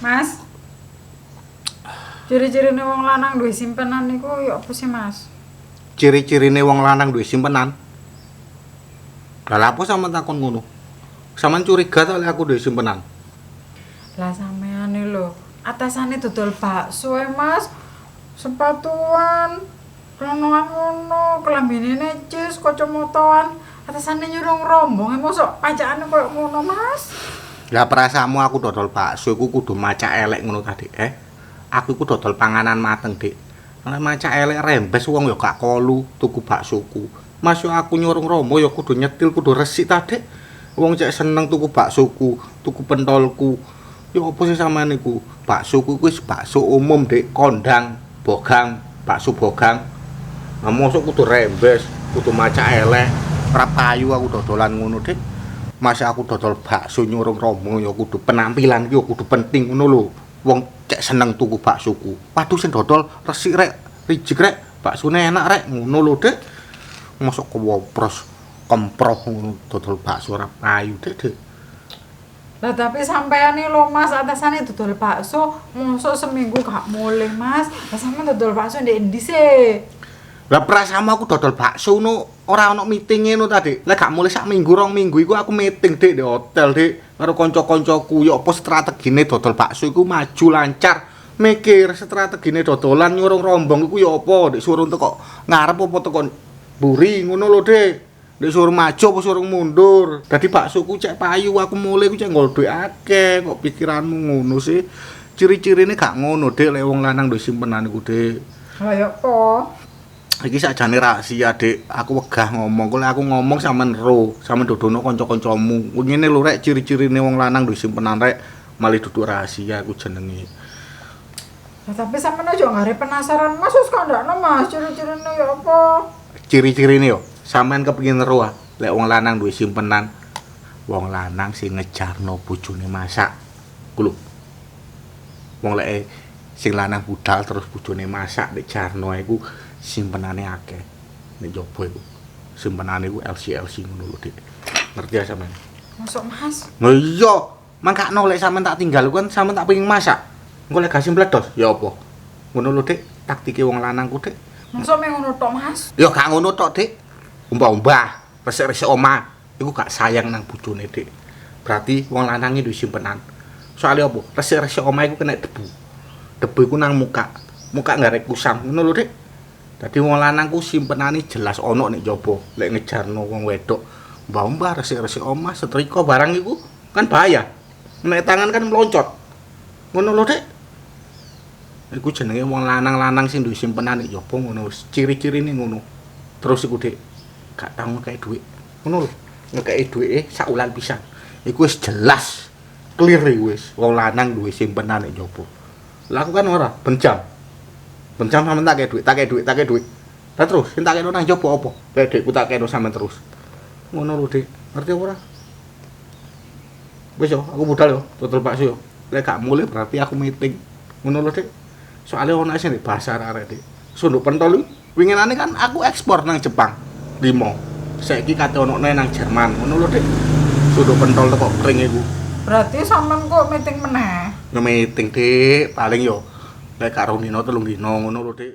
Mas, ciri-cirine wong lanang duwe simpenan niku ya apa sih, Mas? Ciri-cirine wong lanang duwe simpenan. Lah apa sampean takon ngono? Sampean curiga ta lek aku duwe simpenan? Lah sampean lho, atasane dodol bakso Mas. Sepatuan, celanoan ngono, kelambine necis, kacamataan, atasane nyurung rombong, mosok pajakane koyo ngono, Mas. Lah perasaanmu aku dodol bakso iku kudu macak elek ngono ta, Dik? Aku iku dodol panganan mateng, Dik. Nek macak elek rembes wong ya gak kolu tuku baksoku. Masuk aku nyurung romo ya kudu nyetil, kudu resik ta, Dik. Wong cek seneng tuku baksoku, tuku pentolku. Ya apa sih sampean iku? Baksoku wis bakso umum, Dik, kondang, bogang, bakso bogang. Nah, mosok kudu rembes, kudu macak elek, ora payu aku dodolan ngono, Dik. Masa aku dodol bakso nyurung romo ya kudu penampilan iki ya kudu penting ngono lho. Wong cek seneng tuku baksoku. Waduh sing dodol resik rek, rijik rek, baksone enak rek ngono lho, Dik. Mosok kewopros, kemproh ngono dodol bakso ora payu, Dik. Lah tapi sampean lho Mas, atasane dodol bakso, mosok seminggu gak mulih, Mas. Lah sampean dodol bakso ndek endi sih? Lah perasaanmu aku dodol bakso no ora ono meeting ngono ta, Dik. Lek gak mulih sak minggu rong minggu iku aku meeting, Dik, di hotel, Dik, karo kanca-kancaku. Ya apa strategine dodol bakso iku maju lancar. Mikir strategine dodolan nyurung rombong iku ya apa, Dik, suruh teko ngarep apa teko mburi ngono lho, Dik. Nek suruh maju apa suruh mundur. Dadi baksoku cek payu, aku mulih ku cek ngol duit akeh. Kok pikiranmu ngono sih? Ciri-cirine gak ngono, Dik, lek wong lanang duwe simpenan iku, Dik. Lah ya apa? Iki sakjane rahasia, Dik. Aku wegah ngomong. Kalau aku ngomong sampean ro, sampean dodono kanca-kancamu. Ngene lho rek ciri-cirine wong lanang duwe simpenan rek, malih duduk rahasia aku jenenge. Lah tapi sampean aja ngare penasaran, Mas, wis kandakno Mas, ciri-cirine ya apa? Ciri-cirine yo, sampean kepengin ro ah, lek wong lanang duwe simpenan. Wong lanang sing ngejarno bojone masak. Ku lho. Wong lek sing lanang budal terus bojone masak nek jarno iku simpenane akeh. Nek jowo iku simpenane iku LC ngono lho, Dik. Ngerti ya sampean? Masuk Mas. Lho iya, mangkakno lek sampean tak tinggal kan sampean tak pengin masak. Engko lek gasim bledos ya apa? Ngono lho, Dik, taktike wong lanangku, Dik. Masuk meh ngono tok, Mas. Ya gak ngono tok, Dik. Umbah-umbah, resik-resik omah, iku gak sayang nang bojone, Dik. Berarti wong lanange duwe simpenan. Soale apa? Resik-resik omah iku kena debu. Debu iku nang muka. Muka ngarep kusam, ngono lho, Dik. Dadi wong lanangku simpenane jelas ono nek njaba. Lek ngejarno wong wedok, mbah-mbah resik-resik omah, setrika barang iku kan bahaya. Nek tangan kan meloncot. Ngono lho, Dik. Iku jenenge wong lanang-lanang sing duwe simpenan nek njaba ngono, ciri-cirine ngono. Terus iku, Dik, gak tau ngekeki dhuwit. Ngono lho, ngekeki dhuwite sak wulan pisan. Iku wis jelas clear wis wong lanang duwe simpenan nek njaba. Lah aku kan ora bencam. Bencam sampean tak kei dhuwit. Lah terus sing tak kei nang njaba apa? Lek dhekku tak kei sampean terus. Ngono lho, Dik. Ngerti apa ora? Wis yo, aku budal yo, dodol bakso yo. Lek gak mulih berarti aku meeting. Ngono lho, Dik. Soale ono sing bahasa arek, Dik. Sunduk pentol iki winginane kan aku ekspor nang Jepang 5. Saiki kate ono nang Jerman. Ngono lho, Dik. Sunduk pentol teko kering iku. Berarti sampean kok meeting meneh? Meeting, Dik, paling yo lek karo dino 3 dino ngono lho, Dik.